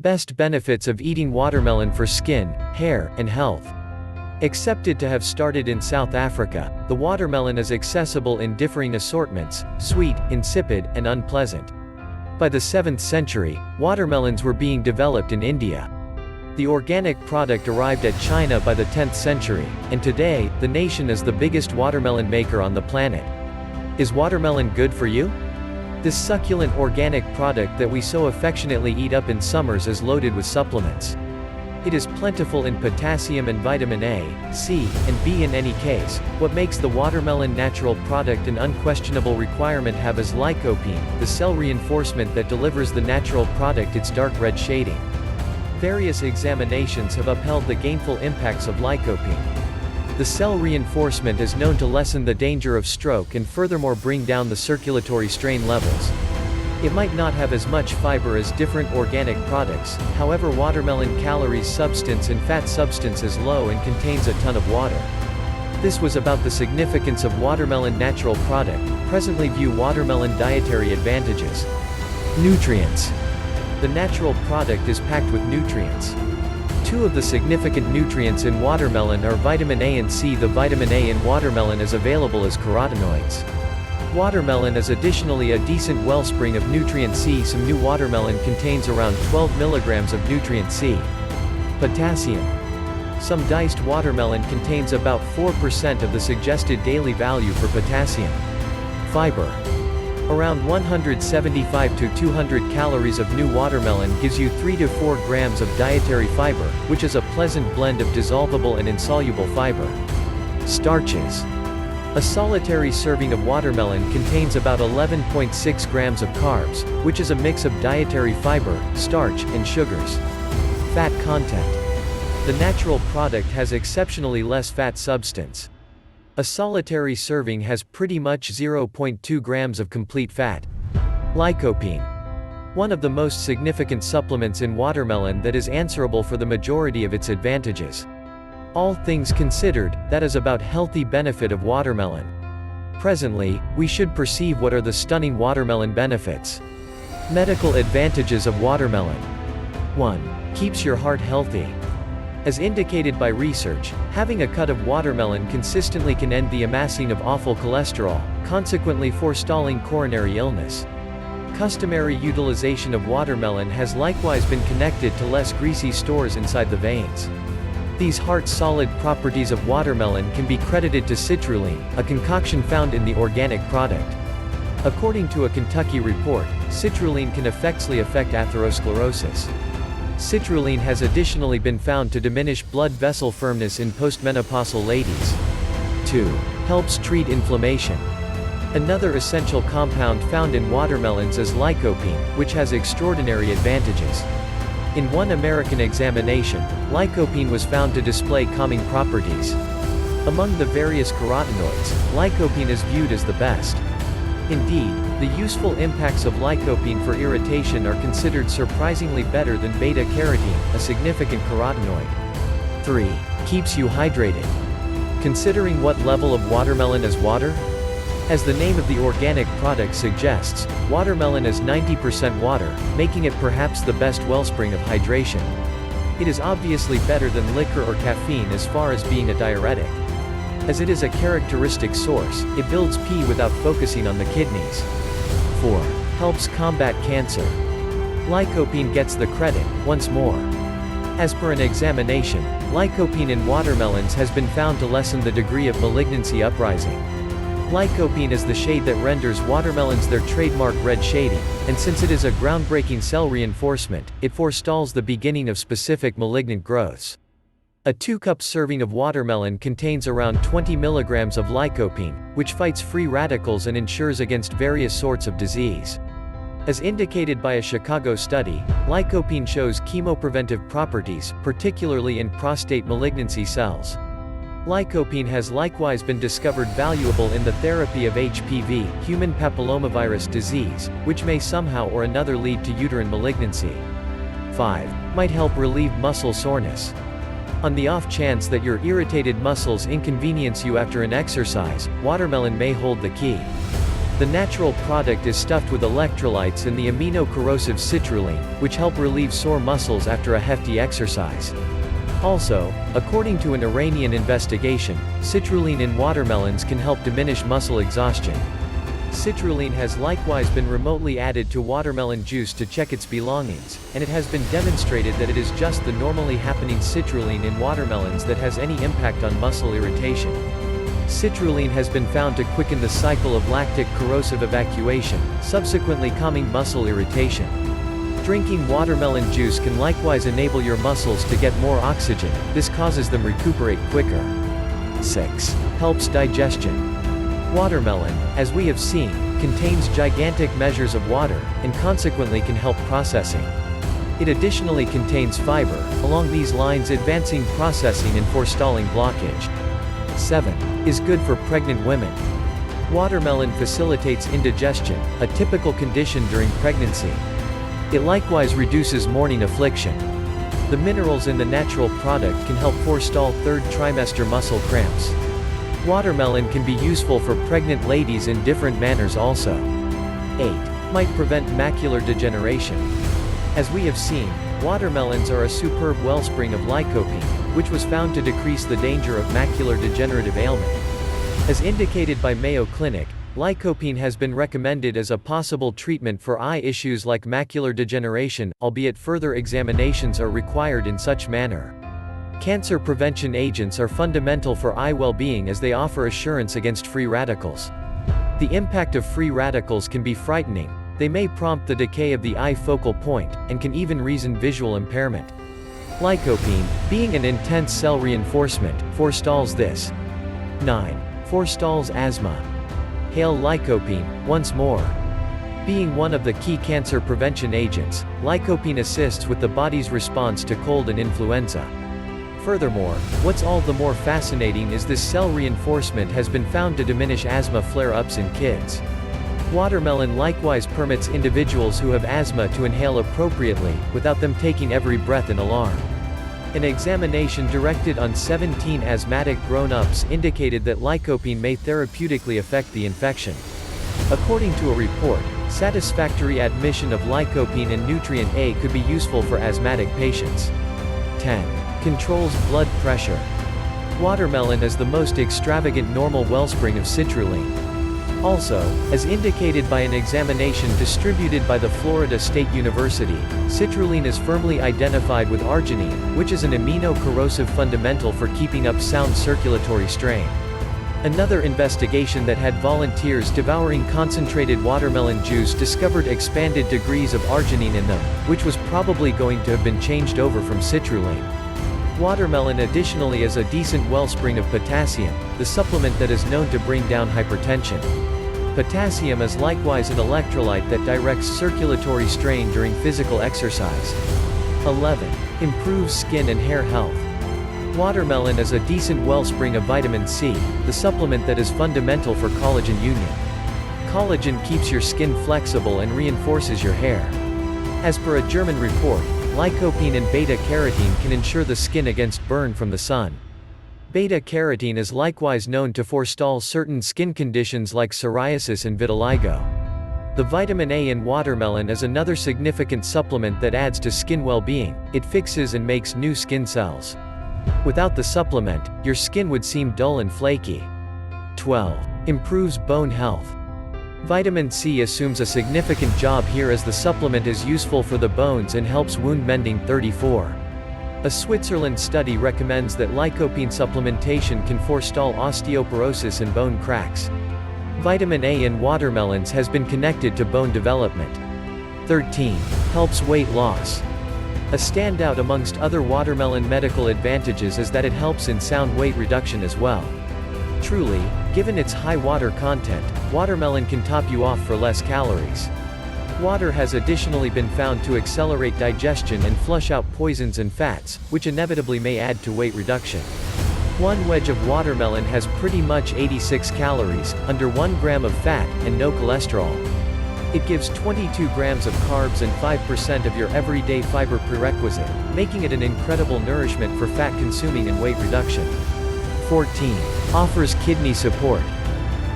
Best benefits of eating watermelon for skin, hair, and health. Accepted to have started in South Africa, the watermelon is accessible in differing assortments: sweet, insipid, and unpleasant. By the 7th century, watermelons were being developed in India. The organic product arrived at China by the 10th century, and today, the nation is the biggest watermelon maker on the planet. Is watermelon good for you? This succulent organic product that we so affectionately eat up in summers is loaded with supplements. It is plentiful in potassium and vitamin A, C, and B. In any case, what makes the watermelon natural product an unquestionable requirement have is lycopene, the cell reinforcement that delivers the natural product its dark red shading. Various examinations have upheld the gainful impacts of lycopene. The cell reinforcement is known to lessen the danger of stroke and furthermore bring down the circulatory strain levels. It might not have as much fiber as different organic products, however watermelon calories substance and fat substance is low and contains a ton of water. This was about the significance of watermelon natural product. Presently view watermelon dietary advantages. Nutrients. The natural product is packed with nutrients. Two of the significant nutrients in watermelon are vitamin A and C. The vitamin A in watermelon is available as carotenoids. Watermelon is additionally a decent wellspring of nutrient C. Some new watermelon contains around 12 mg of nutrient C. Potassium. Some diced watermelon contains about 4% of the suggested daily value for potassium. Fiber. Around 175 to 200 calories of new watermelon gives you 3 to 4 grams of dietary fiber, which is a pleasant blend of dissolvable and insoluble fiber. Starches. A solitary serving of watermelon contains about 11.6 grams of carbs, which is a mix of dietary fiber, starch, and sugars. Fat content. The natural product has exceptionally less fat substance. A solitary serving has pretty much 0.2 grams of complete fat. Lycopene. One of the most significant supplements in watermelon that is answerable for the majority of its advantages. All things considered, that is about healthy benefit of watermelon. Presently, we should perceive what are the stunning watermelon benefits. Medical advantages of watermelon. 1. Keeps your heart healthy. As indicated by research, having a cut of watermelon consistently can end the amassing of awful cholesterol, consequently forestalling coronary illness. Customary utilization of watermelon has likewise been connected to less greasy stores inside the veins. These heart-solid properties of watermelon can be credited to citrulline, a concoction found in the organic product. According to a Kentucky report, citrulline can effectively affect atherosclerosis. Citrulline has additionally been found to diminish blood vessel firmness in postmenopausal ladies. 2. Helps treat inflammation. Another essential compound found in watermelons is lycopene, which has extraordinary advantages. In one American examination, lycopene was found to display calming properties. Among the various carotenoids, lycopene is viewed as the best. Indeed, the useful impacts of lycopene for irritation are considered surprisingly better than beta-carotene, a significant carotenoid. 3. Keeps you hydrated. Considering what level of watermelon is water? As the name of the organic product suggests, watermelon is 90% water, making it perhaps the best wellspring of hydration. It is obviously better than liquor or caffeine as far as being a diuretic. As it is a characteristic source, it builds pee without focusing on the kidneys. 4. Helps combat cancer. Lycopene gets the credit, once more. As per an examination, lycopene in watermelons has been found to lessen the degree of malignancy uprising. Lycopene is the shade that renders watermelons their trademark red shading, and since it is a groundbreaking cell reinforcement, it forestalls the beginning of specific malignant growths. A 2-cup serving of watermelon contains around 20 mg of lycopene, which fights free radicals and ensures against various sorts of disease. As indicated by a Chicago study, lycopene shows chemopreventive properties, particularly in prostate malignancy cells. Lycopene has likewise been discovered valuable in the therapy of HPV, human papillomavirus disease, which may somehow or another lead to uterine malignancy. 5. Might help relieve muscle soreness. On the off chance that your irritated muscles inconvenience you after an exercise, watermelon may hold the key. The natural product is stuffed with electrolytes and the amino-corrosive citrulline, which help relieve sore muscles after a hefty exercise. Also, according to an Iranian investigation, citrulline in watermelons can help diminish muscle exhaustion. Citrulline has likewise been remotely added to watermelon juice to check its belongings, and it has been demonstrated that it is just the normally happening citrulline in watermelons that has any impact on muscle irritation. Citrulline has been found to quicken the cycle of lactic corrosive evacuation, subsequently calming muscle irritation. Drinking watermelon juice can likewise enable your muscles to get more oxygen, this causes them recuperate quicker. 6. Helps digestion. Watermelon, as we have seen, contains gigantic measures of water, and consequently can help processing. It additionally contains fiber, along these lines advancing processing and forestalling blockage. 7. Is good for pregnant women. Watermelon facilitates indigestion, a typical condition during pregnancy. It likewise reduces morning affliction. The minerals in the natural product can help forestall third trimester muscle cramps. Watermelon can be useful for pregnant ladies in different manners also. 8. Might prevent macular degeneration. As we have seen, watermelons are a superb wellspring of lycopene, which was found to decrease the danger of macular degenerative ailment. As indicated by Mayo Clinic, lycopene has been recommended as a possible treatment for eye issues like macular degeneration, albeit further examinations are required in such manner. Cancer prevention agents are fundamental for eye well-being as they offer assurance against free radicals. The impact of free radicals can be frightening. They may prompt the decay of the eye focal point, and can even reason visual impairment. Lycopene, being an intense cell reinforcement, forestalls this. 9. Forestalls asthma. Hail lycopene, once more. Being one of the key cancer prevention agents, lycopene assists with the body's response to cold and influenza. Furthermore, what's all the more fascinating is this cell reinforcement has been found to diminish asthma flare-ups in kids. Watermelon likewise permits individuals who have asthma to inhale appropriately, without them taking every breath in alarm. An examination directed on 17 asthmatic grown-ups indicated that lycopene may therapeutically affect the infection. According to a report, satisfactory admission of lycopene and nutrient A could be useful for asthmatic patients. 10. Controls blood pressure. Watermelon is the most extravagant normal wellspring of citrulline. Also, as indicated by an examination distributed by the Florida State University, citrulline is firmly identified with arginine, which is an amino-corrosive fundamental for keeping up sound circulatory strain. Another investigation that had volunteers devouring concentrated watermelon juice discovered expanded degrees of arginine in them, which was probably going to have been changed over from citrulline. Watermelon additionally is a decent wellspring of potassium, the supplement that is known to bring down hypertension. Potassium is likewise an electrolyte that directs circulatory strain during physical exercise. 11. Improves skin and hair health. Watermelon is a decent wellspring of vitamin C, the supplement that is fundamental for collagen union. Collagen keeps your skin flexible and reinforces your hair. As per a German report, lycopene and beta-carotene can ensure the skin against burn from the sun. Beta-carotene is likewise known to forestall certain skin conditions like psoriasis and vitiligo. The vitamin A in watermelon is another significant supplement that adds to skin well-being. It fixes and makes new skin cells. Without the supplement, your skin would seem dull and flaky. 12. Improves bone health. Vitamin C assumes a significant job here as the supplement is useful for the bones and helps wound mending. 34. A Switzerland study recommends that lycopene supplementation can forestall osteoporosis and bone cracks. Vitamin A in watermelons has been connected to bone development. 13. Helps weight loss. A standout amongst other watermelon medical advantages is that it helps in sound weight reduction as well. Truly, given its high water content, watermelon can top you off for less calories. Water has additionally been found to accelerate digestion and flush out poisons and fats, which inevitably may add to weight reduction. One wedge of watermelon has pretty much 86 calories, under 1 gram of fat, and no cholesterol. It gives 22 grams of carbs and 5% of your everyday fiber prerequisite, making it an incredible nourishment for fat consuming and weight reduction. 14. Offers kidney support.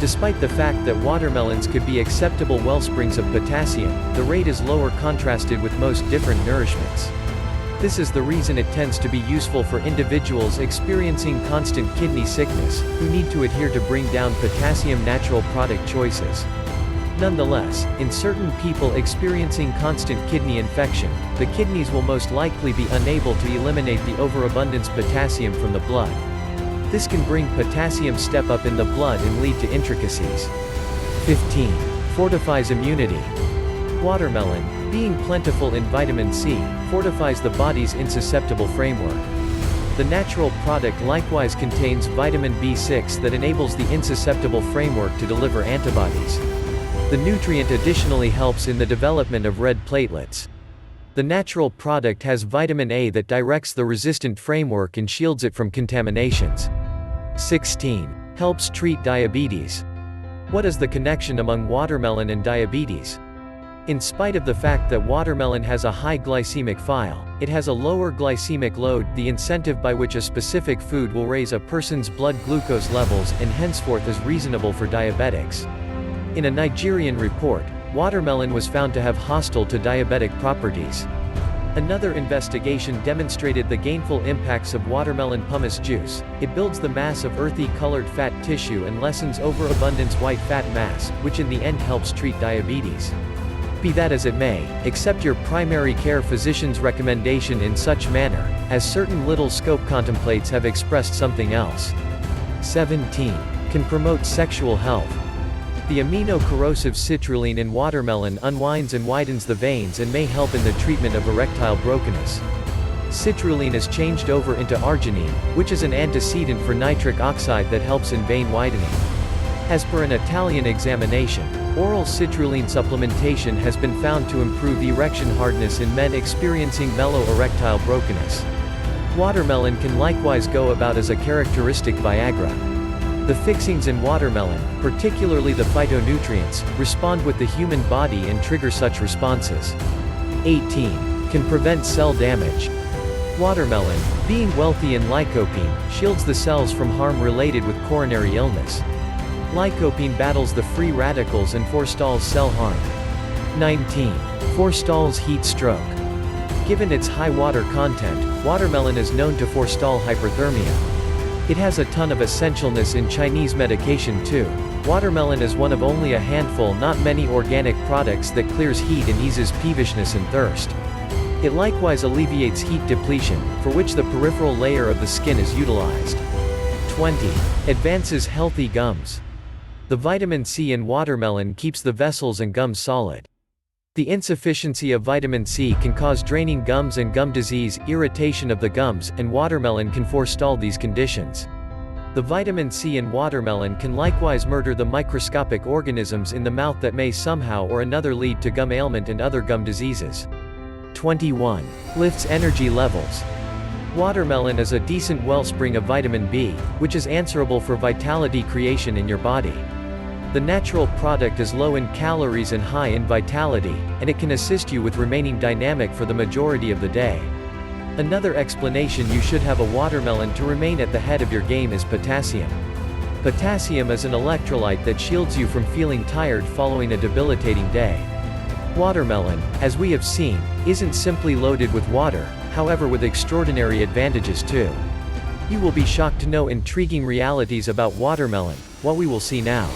Despite the fact that watermelons could be acceptable wellsprings of potassium, the rate is lower contrasted with most different nourishments. This is the reason it tends to be useful for individuals experiencing constant kidney sickness, who need to adhere to bring down potassium natural product choices. Nonetheless, in certain people experiencing constant kidney infection, the kidneys will most likely be unable to eliminate the overabundance potassium from the blood. This can bring potassium step up in the blood and lead to intricacies. 15. Fortifies immunity. Watermelon, being plentiful in vitamin C, fortifies the body's insusceptible framework. The natural product likewise contains vitamin B6 that enables the insusceptible framework to deliver antibodies. The nutrient additionally helps in the development of red platelets. The natural product has vitamin A that directs the resistant framework and shields it from contaminations. 16. Helps treat diabetes. What is the connection among watermelon and diabetes? In spite of the fact that watermelon has a high glycemic file, it has a lower glycemic load, the incentive by which a specific food will raise a person's blood glucose levels and henceforth is reasonable for diabetics. In a Nigerian report, watermelon was found to have hostile to diabetic properties. Another investigation demonstrated the gainful impacts of watermelon pumice juice. It builds the mass of earthy colored fat tissue and lessens overabundance white fat mass, which in the end helps treat diabetes. Be that as it may, accept your primary care physician's recommendation in such manner, as certain little scope contemplates have expressed something else. 17. Can promote sexual health. The amino-corrosive citrulline in watermelon unwinds and widens the veins and may help in the treatment of erectile brokenness. Citrulline is changed over into arginine, which is an antecedent for nitric oxide that helps in vein widening. As per an Italian examination, oral citrulline supplementation has been found to improve erection hardness in men experiencing mellow erectile brokenness. Watermelon can likewise go about as a characteristic Viagra. The fixings in watermelon, particularly the phytonutrients, respond with the human body and trigger such responses. 18. Can prevent cell damage. Watermelon, being wealthy in lycopene, shields the cells from harm related with coronary illness. Lycopene battles the free radicals and forestalls cell harm. 19. Forestalls heat stroke. Given its high water content, watermelon is known to forestall hyperthermia. It has a ton of essentialness in Chinese medication too. Watermelon is one of only a handful, not many organic products that clears heat and eases peevishness and thirst. It likewise alleviates heat depletion, for which the peripheral layer of the skin is utilized. 20. Advances healthy gums. The vitamin C in watermelon keeps the vessels and gums solid. The insufficiency of vitamin C can cause draining gums and gum disease, irritation of the gums, and watermelon can forestall these conditions. The vitamin C in watermelon can likewise murder the microscopic organisms in the mouth that may somehow or another lead to gum ailment and other gum diseases. 21. Lifts energy levels. Watermelon is a decent wellspring of vitamin B, which is answerable for vitality creation in your body. The natural product is low in calories and high in vitality, and it can assist you with remaining dynamic for the majority of the day. Another explanation you should have a watermelon to remain at the head of your game is potassium. Potassium is an electrolyte that shields you from feeling tired following a debilitating day. Watermelon, as we have seen, isn't simply loaded with water, however with extraordinary advantages too. You will be shocked to know intriguing realities about watermelon, what we will see now.